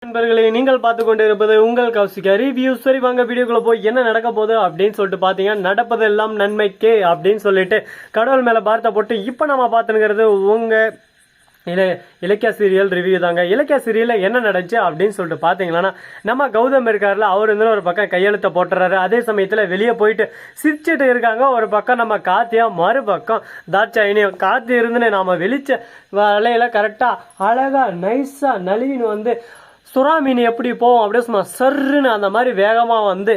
நண்பர்களே, நீங்கள் பார்த்து கொண்டு இருப்பது உங்கள் கௌசிகா ரிவ்யூ. சரி வாங்க வீடியோக்குள்ள போய் என்ன நடக்க போகுது அப்படின்னு சொல்லிட்டு பாத்தீங்கன்னா, நடப்பதெல்லாம் நன்மைக்கே அப்படின்னு சொல்லிட்டு கடவுள் மேல பாரத்தை போட்டு இப்ப நம்ம பார்த்துங்கிறது உங்க இலக்கிய சீரியல் ரிவ்யூ தாங்க. இலக்கிய சீரியல்ல என்ன நடந்துச்சு அப்படின்னு சொல்லிட்டு பாத்தீங்கன்னா, நம்ம கௌதம் இருக்காருல, அவர் வந்து ஒரு பக்கம் கையெழுத்த போட்டுறாரு. அதே சமயத்துல வெளியே போயிட்டு சிரிச்சுட்டு இருக்காங்க. ஒரு பக்கம் நம்ம காத்தியா, மறுபக்கம் தாட்சாயினியும். காத்தி இருந்துன்னு நாம வெளிச்ச வலையில கரெக்டா அழகா நைஸா நளின்னு வந்து சுறா மீன் எப்படி போவோம் அப்படியே சும்மா சர்ன்னு அந்த மாதிரி வேகமாக வந்து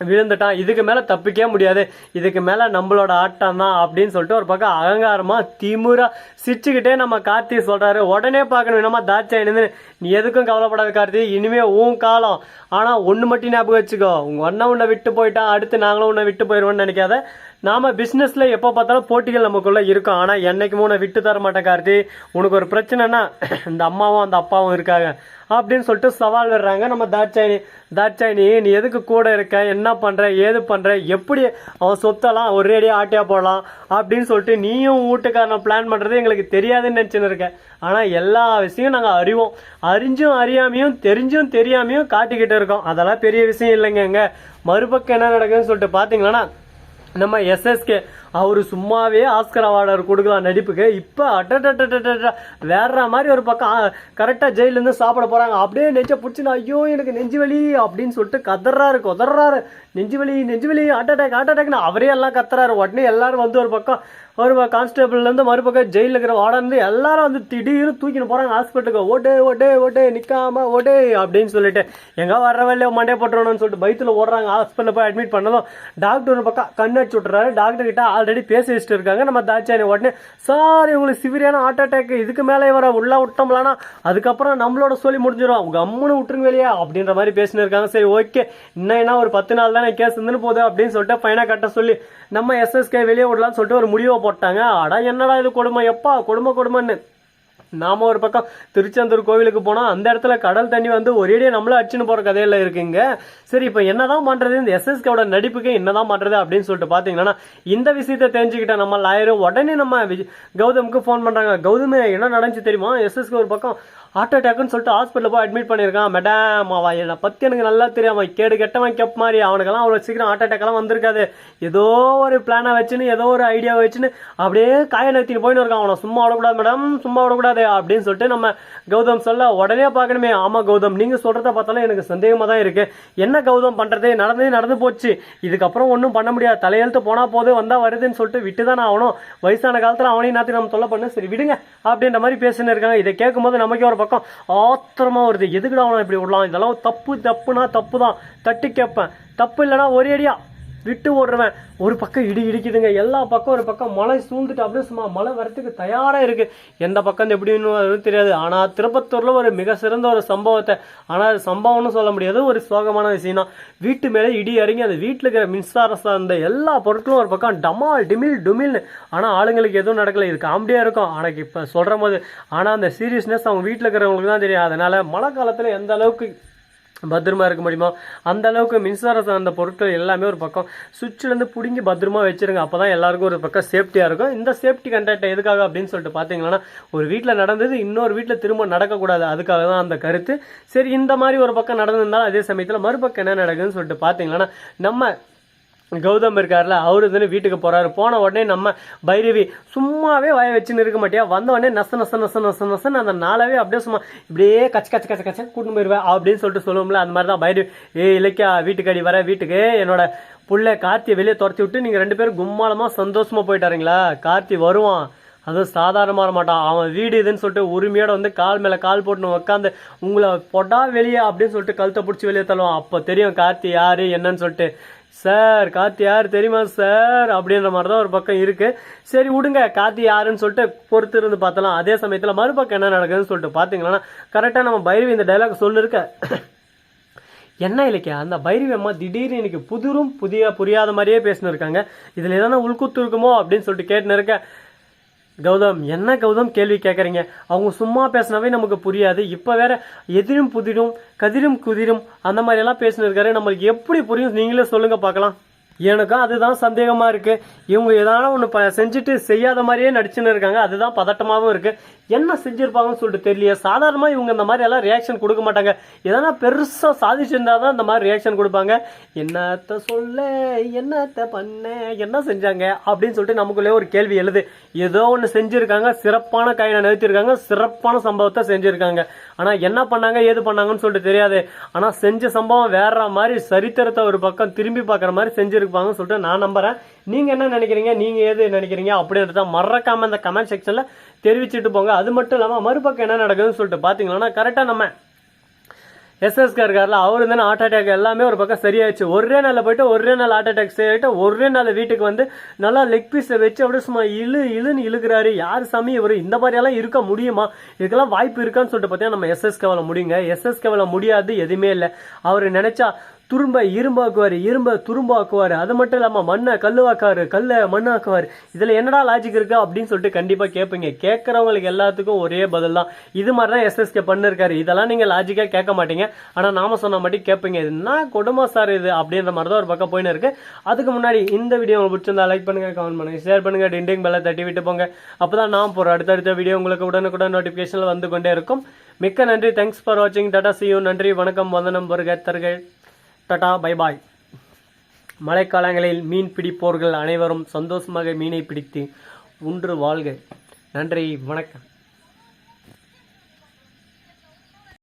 விழுந்துட்டான். இதுக்கு மேலே தப்பிக்கவே முடியாது, இதுக்கு மேலே நம்மளோட ஆட்டம் தான் அப்படின்னு சொல்லிட்டு ஒரு பக்கம் அகங்காரமாக திமுறா சிரிச்சுக்கிட்டே நம்ம கார்த்தி சொல்கிறாரு. உடனே பார்க்கணும் என்னமா தாட்சாயின்னு, நீ எதுக்கும் கவலைப்படாத கார்த்தி, இனிமே உன் காலம். ஆனால் ஒன்று மட்டும் ஞாபகம் வச்சுக்கோ, உங்கள் அண்ணன் உன்னை விட்டு போயிட்டான், அடுத்து நாங்களும் உன்னை விட்டு போயிடுவோம்னு நினைக்காத. நாம பிஸ்னஸ்ல எப்போ பார்த்தாலும் போட்டிகள் நமக்குள்ள இருக்கும். ஆனால் என்னைக்குமே உன்னை விட்டு தர மாட்டேன் கார்த்தி. உனக்கு ஒரு பிரச்சனைனா இந்த அம்மாவும் அந்த அப்பாவும் இருக்காங்க அப்படின்னு சொல்லிட்டு சவால் விடுறாங்க நம்ம தாட்சாயினி. தாட்சாயினி, நீ எதுக்கு கூட இருக்க, என்ன பண்ற, ஏது பண்ற, எப்படி அவன் சொத்தெல்லாம் ஒரேடியா ஆட்டியா போடலாம் அப்படின்னு சொல்லிட்டு நீயும் வீட்டுக்காரனை பிளான் பண்றது எங்களுக்கு தெரியாதுன்னு நினைச்சுன்னு இருக்க. ஆனா எல்லா விஷயம் நாங்க அறிவோம், அறிஞ்சும் அறியாமையும் தெரிஞ்சும் தெரியாமையும் காட்டிக்கிட்டு இருக்கோம். அதெல்லாம் பெரிய விஷயம் இல்லைங்க. மறுபக்கம் என்ன நடக்குதுன்னு சொல்லிட்டு பாத்தீங்கன்னா, நம்ம எஸ்எஸ்கே அவரு சும்மாவே ஆஸ்கர் அவார்டு கொடுக்கலாம் நடிப்புக்கு. இப்போ வேற மாதிரி ஒரு பக்கம் கரெக்டாக ஜெயிலேருந்து சாப்பிட போகிறாங்க. அப்படியே நெஞ்சை பிடிச்சினா, ஐயோ எனக்கு நெஞ்சு வலி அப்படின்னு சொல்லிட்டு கொதறாரு. நெஞ்சு வலி ஹார்ட் அட்டாக்னு அவரே எல்லாம் கத்துறாரு. உடனே எல்லாரும் வந்து ஒரு பக்கம் ஒரு கான்ஸ்டபிள்லேருந்து மறுபக்கம் ஜெயிலில் இருக்கிற வார்டன்லேருந்து எல்லாரும் வந்து திடீர்னு தூக்கின்னு போகிறாங்க ஹாஸ்பிட்டலுக்கு. ஓட்டே நிற்காம ஓட்டே அப்படின்னு சொல்லிட்டு எங்கே வர வேலையோ மண்டே போட்டுறணும்னு சொல்லிட்டு பைத்தில் ஓடுறாங்க. ஹாஸ்பிட்டலில் போய் அட்மிட் பண்ணதும் டாக்டர் ஒரு பக்கம் கண்ணடிச்சு விட்டுறாரு. டாக்டர் கிட்ட ஆல்ரெடி பேசி வச்சுட்டு இருக்காங்க நம்ம தாட்சாயினி. உடனே சார் உங்களுக்கு சிவியரான ஹார்ட் அட்டாக், இதுக்கு மேலே வர உள்ள விட்டோம்லானா அதுக்கப்புறம் நம்மளோட சொல்லி முடிஞ்சிடும், உங்க அம்மனு விட்டுருங்க வெளியே அப்படின்ற மாதிரி பேசினு இருக்காங்க. சரி ஓகே, இன்னும் ஒரு 10 நாள் தானே கேஸ் இருந்துன்னு போகுது அப்படின்னு சொல்லிட்டு ஃபைனாக கட்ட சொல்லி நம்ம எஸ்எஸ்கே வெளியே விடலாம்னு சொல்லிட்டு ஒரு முடிவை போட்டாங்க. அடா என்னடா இது கொடுமை, எப்பா கொடுமைன்னு நாம ஒரு பக்கம் திருச்செந்தூர் கோவிலுக்கு போனோம். அந்த இடத்துல கடல் தண்ணி வந்து ஒரேடியே நம்மள அடிச்சுன்னு போற கதையில இருக்குங்க. சரி இப்போ என்னதான் பண்றது, இந்த எஸ்எஸ்கேவோட நடிப்புக்கு என்னதான் பண்றது அப்படின்னு சொல்லிட்டு பாத்தீங்கன்னா, இந்த விஷயத்த தெரிஞ்சுக்கிட்ட நம்ம லாயரும் உடனே நம்ம கௌதமுக்கு ஃபோன் பண்றாங்க. கௌதம் என்ன நடந்துச்சு தெரியுமா, எஸ்எஸ்கே ஒரு பக்கம் ஹார்ட் அட்டாக்னு சொல்லிட்டு ஹாஸ்பிட்டலில் போய் அட்மிட் பண்ணியிருக்கான். மேடம் அவன் என்னை பற்றி எனக்கு நல்லா தெரியும், அவன் கேடு கெட்டவன் கெப் மாதிரி, அவனுக்கெல்லாம் அவ்வளோ சீக்கிரம் ஹார்ட் அட்டாக்லாம் வந்திருக்காது. ஏதோ ஒரு பிளானை வச்சுன்னு ஏதோ ஒரு ஐடியாவை வச்சுன்னு அப்படியே காய நிறுத்தின்னு போயின்னு இருக்கான். அவனை சும்மா விடக்கூடாது மேடம், சும்மா விடக்கூடாது அப்படின்னு சொல்லிட்டு நம்ம கௌதம் சொல்ல உடனே பார்க்கணுமே. ஆமாம் கௌதம், நீங்கள் சொல்கிறத பார்த்தாலும் எனக்கு சந்தேகமாக தான் இருக்குது. என்ன கௌதம் பண்ணுறது, நடந்து போச்சு, இதுக்கப்புறம் ஒன்றும் பண்ண முடியாது, தலையெழுத்து போனால் போது வந்தால் வருதுன்னு சொல்லிட்டு விட்டு தான் ஆகணும். வயசான காலத்தில் அவனையும் நாத்தி நம்ம தொல்லை பண்ணு, சரி விடுங்க அப்படின்ற மாதிரி பேசின்னு இருக்காங்க. இதை கேட்கும்போது நமக்கே ஒரு பக்கம் ஆத்திரமா வருது. எதுக்குடா அவனை இப்படி விடலாம், இதெல்லாம் தப்புனா தப்பு தான், தட்டி கேட்பேன், தப்பு இல்லைன்னா ஒரேடியா விட்டு ஓடுறவன். ஒரு பக்கம் இடிக்குதுங்க, எல்லா பக்கம் ஒரு பக்கம் மழை சூழ்ந்துட்டு அப்படியே சும்மா மழை வரத்துக்கு தயாரா இருக்கு. எந்த பக்கம் எப்படின்னு தெரியாது. ஆனா திருப்பத்தூர்ல ஒரு மிக சிறந்த ஒரு சம்பவத்தை, ஆனா சம்பவம்னு சொல்ல முடியாது, ஒரு சோகமான விஷயம் தான். வீட்டு மேலே இடி இறங்கி அந்த வீட்டுல இருக்கிற மின்சார சார்ந்த எல்லா பொருட்களும் ஒரு பக்கம் டமால் டிமில் டுமில்னு. ஆனா ஆளுங்களுக்கு எதுவும் நடக்கல, இது காமெடியா இருக்கும். ஆனா இப்ப சொல்ற போது ஆனா அந்த சீரியஸ்னஸ் அவங்க வீட்டுல இருக்கிறவங்களுக்கு தான் தெரியும். அதனால மழை காலத்துல எந்த அளவுக்கு பத்திரமா இருக்க முடியுமோ அந்த அளவுக்கு மின்சார சார்ந்த பொருட்கள் எல்லாமே ஒரு பக்கம் சுவிட்சிலேருந்து பிடுங்கி பத்திரமா வச்சிருங்க. அப்போதான் எல்லாருக்கும் ஒரு பக்கம் சேஃப்டியாக இருக்கும். இந்த சேஃப்டி கண்டக்ட் எதுக்காக அப்படின்னு சொல்லிட்டு பார்த்தீங்கன்னா, ஒரு வீட்டில் நடந்தது இன்னொரு வீட்டில் திரும்ப நடக்கக்கூடாது, அதுக்காக தான் அந்த கருத்து. சரி, இந்த மாதிரி ஒரு பக்கம் நடந்திருந்தாலும் அதே சமயத்தில் மறுபக்கம் என்ன நடக்குதுன்னு சொல்லிட்டு பார்த்தீங்கன்னா, நம்ம கௌதம் இருக்காருல, அவரு தானே வீட்டுக்கு போறாரு. போன உடனே நம்ம பைரவி சும்மாவே வாய வச்சுன்னு இருக்க மாட்டியா, வந்த உடனே நசன்னு அந்த நாளாவே அப்படியே சும்மா இப்படியே கச்ச கூட்டு போயிருவேன் அப்படின்னு சொல்லிட்டு சொல்லுவோம்ல, அந்த மாதிரி தான் பைரவி. இலக்கியா வீட்டுக்கு வர, வீட்டுக்கு என்னோட புள்ள கார்த்தியை வெளியே துரத்தி விட்டு நீங்க 2 பேரும் கும்மாளமா சந்தோஷமா போயிட்டாருங்களா. கார்த்தி வருவான், அதுவும் சாதாரணமாக வர மாட்டான். அவன் வீடு இதுன்னு சொல்லிட்டு உரிமையோட வந்து கால் மேலே கால் போட்டுன்னு உட்காந்து உங்களை பொட்டா வெளியே அப்படின்னு சொல்லிட்டு கழுத்தை பிடிச்சி வெளியே தள்ளுவான். அப்போ தெரியும் கார்த்தி யாரு என்னன்னு சொல்லிட்டு. சார் கார்த்தி யார் தெரியுமா சார் அப்படின்ற மாதிரி தான் ஒரு பக்கம் இருக்கு. சரி விடுங்க, கார்த்தி யாருன்னு சொல்லிட்டு பொறுத்து இருந்து பார்த்தலாம். அதே சமயத்தில் மறுபக்கம் என்ன நடக்குதுன்னு சொல்லிட்டு பார்த்தீங்கன்னா, கரெக்டாக நம்ம பைரவி இந்த டைலாக் சொல்லிருக்க. என்ன இலக்கியா, அந்த பைரவி அம்மா திடீர்னு எனக்கு புரியாத மாதிரியே பேசினு இருக்காங்க, இதில் எதனா உள்குத்து இருக்குமோ அப்படின்னு சொல்லிட்டு கேட்டுன்னு இருக்க. கௌதம், என்ன கௌதம் கேள்வி கேட்குறீங்க, அவங்க சும்மா பேசினாவே நமக்கு புரியாது, இப்போ வேற எதிரும் புதிரும் கதிரும் குதிரும் அந்த மாதிரி எல்லாம் பேசினு இருக்காரு, நம்மளுக்கு எப்படி புரியும் நீங்களே சொல்லுங்க பார்க்கலாம். எனக்கும் அதுதான் சந்தேகமா இருக்கு. இவங்க ஏதாவது ஒன்று செஞ்சுட்டு செய்யாத மாதிரியே நடிச்சுன்னு இருக்காங்க, அதுதான் பதட்டமாகவும் இருக்கு. என்ன செஞ்சிருப்பாங்கன்னு சொல்லிட்டு தெரியல. சாதாரணமாக இவங்க இந்த மாதிரி எல்லாம் ரியாக்ஷன் கொடுக்க மாட்டாங்க. எதனா பெருசாக சாதிச்சிருந்தா தான் இந்த மாதிரி ரியாக்ஷன் கொடுப்பாங்க. என்னத்த சொல்ல, என்னத்த பண்ண, என்ன செஞ்சாங்க அப்படின்னு சொல்லிட்டு நமக்குள்ளே ஒரு கேள்வி எழுது. ஏதோ ஒன்று செஞ்சுருக்காங்க, சிறப்பான கையை நிறுத்திருக்காங்க, சிறப்பான சம்பவத்தை செஞ்சுருக்காங்க. ஆனால் என்ன பண்ணாங்க ஏது பண்ணாங்கன்னு சொல்லிட்டு தெரியாது. ஆனால் செஞ்ச சம்பவம் வேற மாதிரி, சரித்திரத்தை ஒரு பக்கம் திரும்பி பார்க்குற மாதிரி செஞ்சுருப்பாங்கன்னு சொல்லிட்டு நான் நம்புகிறேன். நீங்கள் என்ன நினைக்கிறீங்க, நீங்கள் ஏது நினைக்கிறீங்க அப்படின்றத மறக்காமல் இந்த கமெண்ட் செக்ஷனில் தெரிவிச்சுட்டு போங்க. அது மட்டும் இல்லாமல் மறுபக்கம் என்ன நடக்குதுன்னு சொல்லிட்டு பார்த்தீங்கன்னா கரெக்டாக நம்ம எஸ்எஸ்கே இருக்கார்ல, அவரு தானே ஹார்ட் அட்டாக் எல்லாமே ஒரு பக்கம் சரியாயிடுச்சு. ஒரே நாளில் போயிட்டு ஒரே நாள் ஹார்ட் அட்டாக் சரியாயிட்டு ஒரே நாள் வீட்டுக்கு வந்து நல்லா லெக் பீஸை வச்சு அப்படியே சும்மா இழுன்னு இழுக்கிறாரு. யார் சாமி இவர், இந்த மாதிரியெல்லாம் இருக்க முடியுமா, இதுக்கெல்லாம் வாய்ப்பு இருக்கான்னு சொல்லிட்டு பார்த்தீங்கன்னா நம்ம எஸ்எஸ்கேவால் முடியுங்க. எஸ்எஸ்கேவால் முடியாது எதுவுமே இல்லை. அவர் நினைச்சா துரும்ப இரும்பாக்குவார், இரும்ப துரும்பாக்குவார். அது மட்டும் இல்லாமல் மண்ணை கல்லுவாக்குவார், கல்லை மண்ணாக்குவார். இதில் என்னடா லாஜிக் இருக்கு அப்படின்னு சொல்லிட்டு கண்டிப்பாக கேட்பீங்க. கேட்குறவங்களுக்கு எல்லாத்துக்கும் ஒரே பதில் தான். இது மாதிரி தான் எஸ்எஸ்கே பண்ணிருக்காரு. இதெல்லாம் நீங்கள் லாஜிக்காக கேட்க மாட்டீங்க. ஆனால் நாம சொன்ன மட்டும் கேட்பீங்க. இது என்ன கொடுமை சார் இது அப்படின்ற மாதிரி தான் ஒரு பக்கம் போயின்னு இருக்கு. அதுக்கு முன்னாடி இந்த வீடியோ உங்களுக்கு பிடிச்சிருந்தா லைக் பண்ணுங்க, கமெண்ட் பண்ணுங்க, ஷேர் பண்ணுங்க, டிண்டிங் பெல்லை தட்டி விட்டு போங்க. அப்போதான் நான் போகிற அடுத்தடுத்த வீடியோ உங்களுக்கு உடனுக்குடன் நோட்டிஃபிகேஷன் வந்து கொண்டே இருக்கும். மிக்க நன்றி. தேங்க்ஸ் ஃபார் வாட்சிங். Tata, see you. நன்றி, வணக்கம், வந்தனம், வருக, தருக, டாடா, பை பாய். மழைக்காலங்களில் மீன் பிடிப்போர்கள் அனைவரும் சந்தோஷமாக மீனை பிடித்து உன்று வாழ்க. நன்றி, வணக்கம்.